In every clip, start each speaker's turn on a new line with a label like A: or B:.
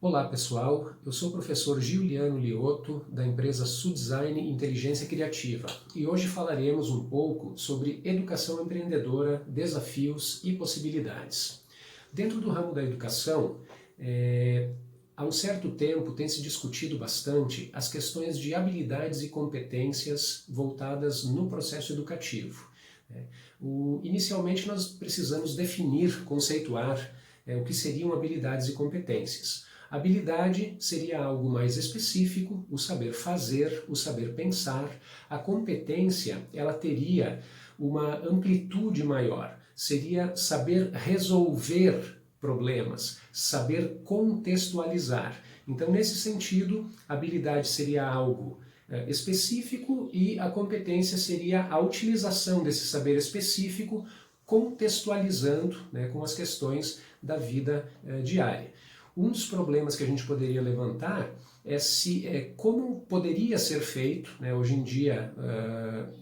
A: Olá pessoal, eu sou o professor Giuliano Liotto da empresa Sudesign Inteligência Criativa e hoje falaremos um pouco sobre educação empreendedora, desafios e possibilidades. Dentro do ramo da educação, há um certo tempo tem se discutido bastante as questões de habilidades e competências voltadas no processo educativo. Inicialmente nós precisamos definir, conceituar o que seriam habilidades e competências. Habilidade seria algo mais específico, o saber fazer, o saber pensar. A competência, ela teria uma amplitude maior, seria saber resolver problemas, saber contextualizar. Então, nesse sentido, habilidade seria algo específico e a competência seria a utilização desse saber específico contextualizando, com as questões da vida diária. Um dos problemas que a gente poderia levantar é como poderia ser feito, hoje em dia,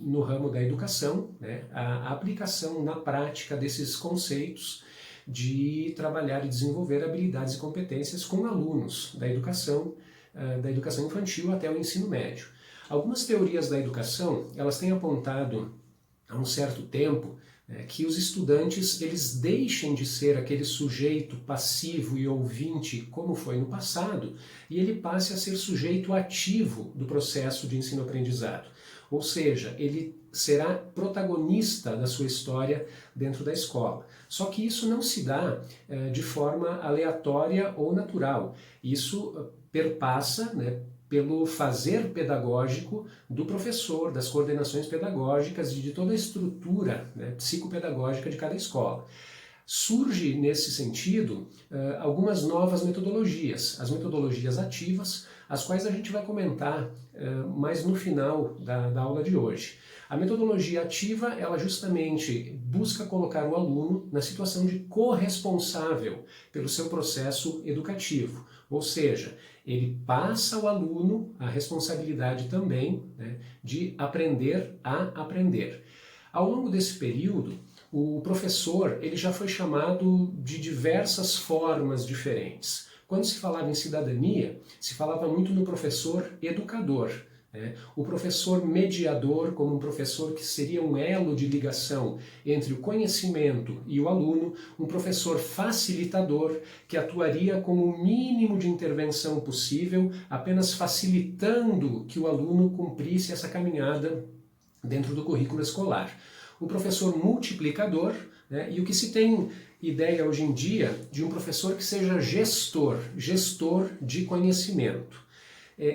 A: no ramo da educação, a aplicação na prática desses conceitos de trabalhar e desenvolver habilidades e competências com alunos da educação infantil até o ensino médio. Algumas teorias da educação, elas têm apontado há um certo tempo que os estudantes eles deixem de ser aquele sujeito passivo e ouvinte como foi no passado e ele passe a ser sujeito ativo do processo de ensino-aprendizado. Ou seja, ele será protagonista da sua história dentro da escola. Só que isso não se dá de forma aleatória ou natural. Isso perpassa, pelo fazer pedagógico do professor, das coordenações pedagógicas e de toda a estrutura psicopedagógica de cada escola. Surge, nesse sentido, algumas novas metodologias, as metodologias ativas, as quais a gente vai comentar mais no final da aula de hoje. A metodologia ativa, ela justamente busca colocar o aluno na situação de corresponsável pelo seu processo educativo, ou seja, ele passa ao aluno a responsabilidade também de aprender a aprender. Ao longo desse período, o professor ele já foi chamado de diversas formas diferentes. Quando se falava em cidadania, se falava muito no professor educador. O professor mediador, como um professor que seria um elo de ligação entre o conhecimento e o aluno, um professor facilitador, que atuaria com o mínimo de intervenção possível, apenas facilitando que o aluno cumprisse essa caminhada dentro do currículo escolar. O professor multiplicador, e o que se tem ideia hoje em dia de um professor que seja gestor de conhecimento.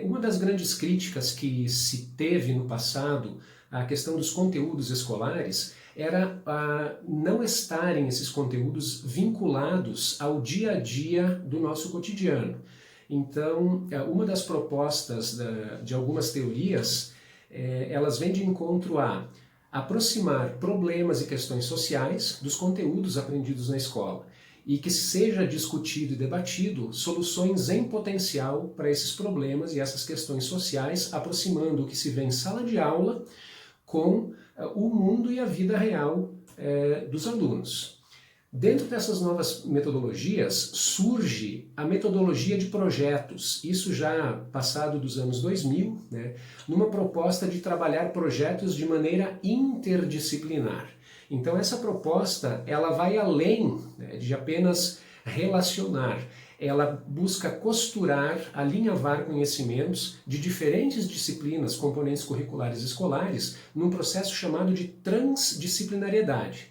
A: Uma das grandes críticas que se teve no passado à questão dos conteúdos escolares era não estarem esses conteúdos vinculados ao dia a dia do nosso cotidiano. Então, uma das propostas de algumas teorias, elas vêm de encontro a aproximar problemas e questões sociais dos conteúdos aprendidos na escola e que seja discutido e debatido soluções em potencial para esses problemas e essas questões sociais, aproximando o que se vê em sala de aula com o mundo e a vida real dos alunos. Dentro dessas novas metodologias surge a metodologia de projetos, isso já passado dos anos 2000, numa proposta de trabalhar projetos de maneira interdisciplinar. Então essa proposta ela vai além de apenas relacionar, ela busca costurar, alinhavar conhecimentos de diferentes disciplinas, componentes curriculares escolares, num processo chamado de transdisciplinariedade.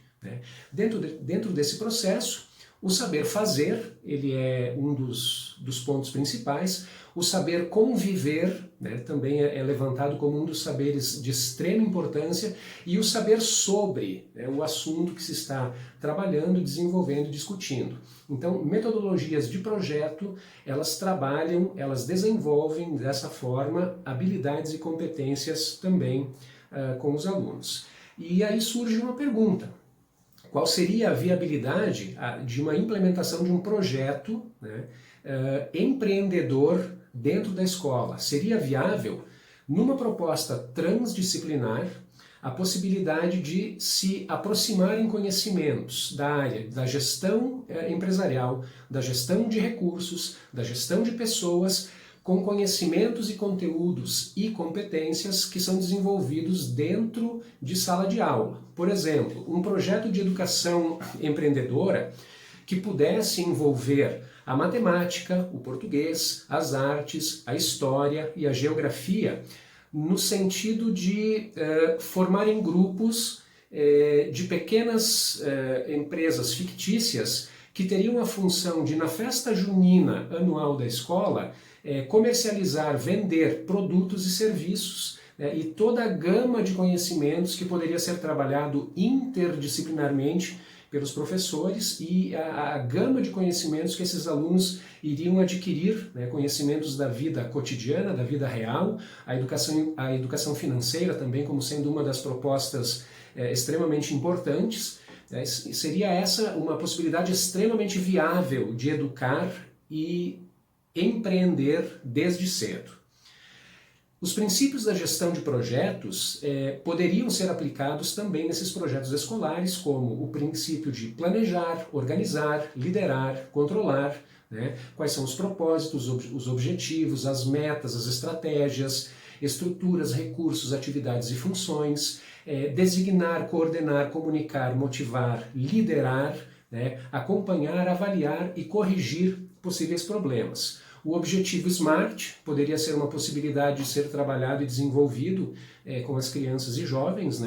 A: Dentro desse processo, o saber fazer, ele é um dos pontos principais. O saber conviver, também é levantado como um dos saberes de extrema importância, e o saber sobre o assunto que se está trabalhando, desenvolvendo e discutindo. Então, metodologias de projeto, elas trabalham, elas desenvolvem dessa forma habilidades e competências também com os alunos. E aí surge uma pergunta. Qual seria a viabilidade de uma implementação de um projeto empreendedor dentro da escola? Seria viável, numa proposta transdisciplinar, a possibilidade de se aproximar em conhecimentos da área da gestão empresarial, da gestão de recursos, da gestão de pessoas, com conhecimentos e conteúdos e competências que são desenvolvidos dentro de sala de aula. Por exemplo, um projeto de educação empreendedora que pudesse envolver a matemática, o português, as artes, a história e a geografia, no sentido de formar em grupos de pequenas empresas fictícias que teriam a função de, na festa junina anual da escola, comercializar, vender produtos e serviços e toda a gama de conhecimentos que poderia ser trabalhado interdisciplinarmente pelos professores e a gama de conhecimentos que esses alunos iriam adquirir, conhecimentos da vida cotidiana, da vida real, a educação financeira também como sendo uma das propostas extremamente importantes. Seria essa uma possibilidade extremamente viável de educar e empreender desde cedo. Os princípios da gestão de projetos poderiam ser aplicados também nesses projetos escolares, como o princípio de planejar, organizar, liderar, controlar, quais são os propósitos, os objetivos, as metas, as estratégias, estruturas, recursos, atividades e funções, designar, coordenar, comunicar, motivar, liderar, acompanhar, avaliar e corrigir possíveis problemas. O objetivo SMART poderia ser uma possibilidade de ser trabalhado e desenvolvido com as crianças e jovens,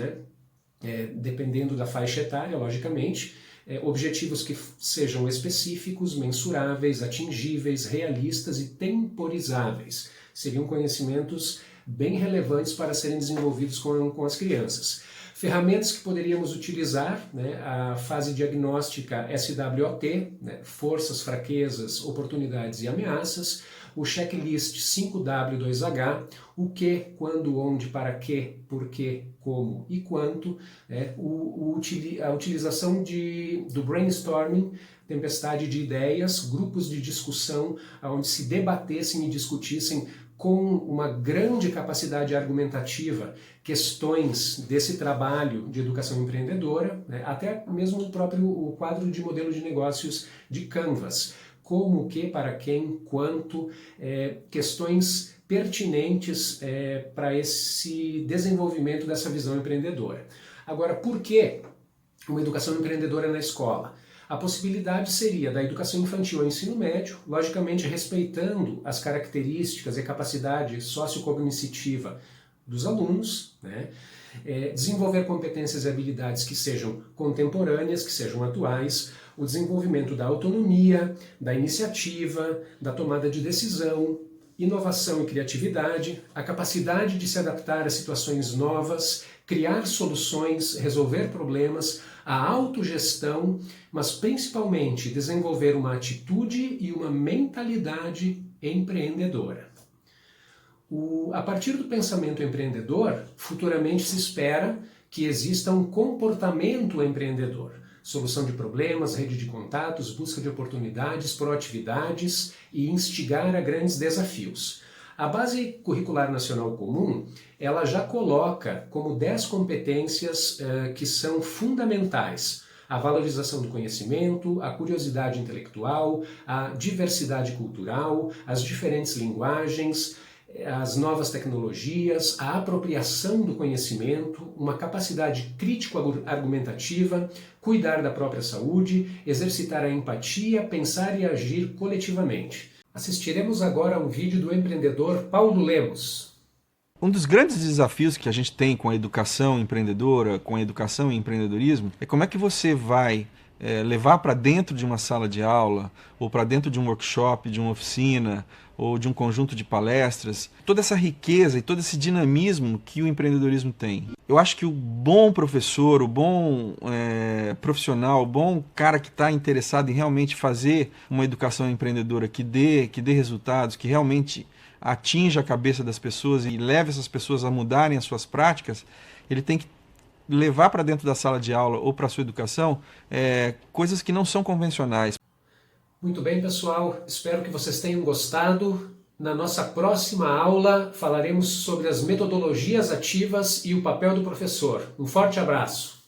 A: dependendo da faixa etária, logicamente. Objetivos que sejam específicos, mensuráveis, atingíveis, realistas e temporizáveis. Seriam conhecimentos bem relevantes para serem desenvolvidos com as crianças. Ferramentas que poderíamos utilizar, a fase diagnóstica SWOT, forças, fraquezas, oportunidades e ameaças, o checklist 5W2H, o que, quando, onde, para quê, por quê, como e quanto, a utilização do brainstorming, tempestade de ideias, grupos de discussão, onde se debatessem e discutissem com uma grande capacidade argumentativa, questões desse trabalho de educação empreendedora, até mesmo o quadro de modelo de negócios de Canvas, como, o que, para quem, quanto, questões pertinentes para esse desenvolvimento dessa visão empreendedora. Agora, por que uma educação empreendedora na escola? A possibilidade seria da educação infantil ao ensino médio, logicamente respeitando as características e capacidade sociocognitiva dos alunos, desenvolver competências e habilidades que sejam contemporâneas, que sejam atuais, o desenvolvimento da autonomia, da iniciativa, da tomada de decisão, inovação e criatividade, a capacidade de se adaptar a situações novas, criar soluções, resolver problemas, a autogestão, mas principalmente desenvolver uma atitude e uma mentalidade empreendedora. A partir do pensamento empreendedor, futuramente se espera que exista um comportamento empreendedor. Solução de problemas, rede de contatos, busca de oportunidades, proatividades e instigar a grandes desafios. A Base Curricular Nacional Comum, ela já coloca como 10 competências que são fundamentais: a valorização do conhecimento, a curiosidade intelectual, a diversidade cultural, as diferentes linguagens, as novas tecnologias, a apropriação do conhecimento, uma capacidade crítico-argumentativa, cuidar da própria saúde, exercitar a empatia, pensar e agir coletivamente. Assistiremos agora ao vídeo do empreendedor Paulo Lemos.
B: Um dos grandes desafios que a gente tem com a educação empreendedora, com a educação e empreendedorismo, é como é que você vai levar para dentro de uma sala de aula, ou para dentro de um workshop, de uma oficina, ou de um conjunto de palestras, toda essa riqueza e todo esse dinamismo que o empreendedorismo tem. Eu acho que o bom professor, o bom profissional, o bom cara que está interessado em realmente fazer uma educação empreendedora que dê resultados, que realmente atinja a cabeça das pessoas e leve essas pessoas a mudarem as suas práticas, ele tem que levar para dentro da sala de aula ou para a sua educação coisas que não são convencionais.
A: Muito bem, pessoal. Espero que vocês tenham gostado Na nossa próxima aula falaremos sobre as metodologias ativas e o papel do professor. Um forte abraço!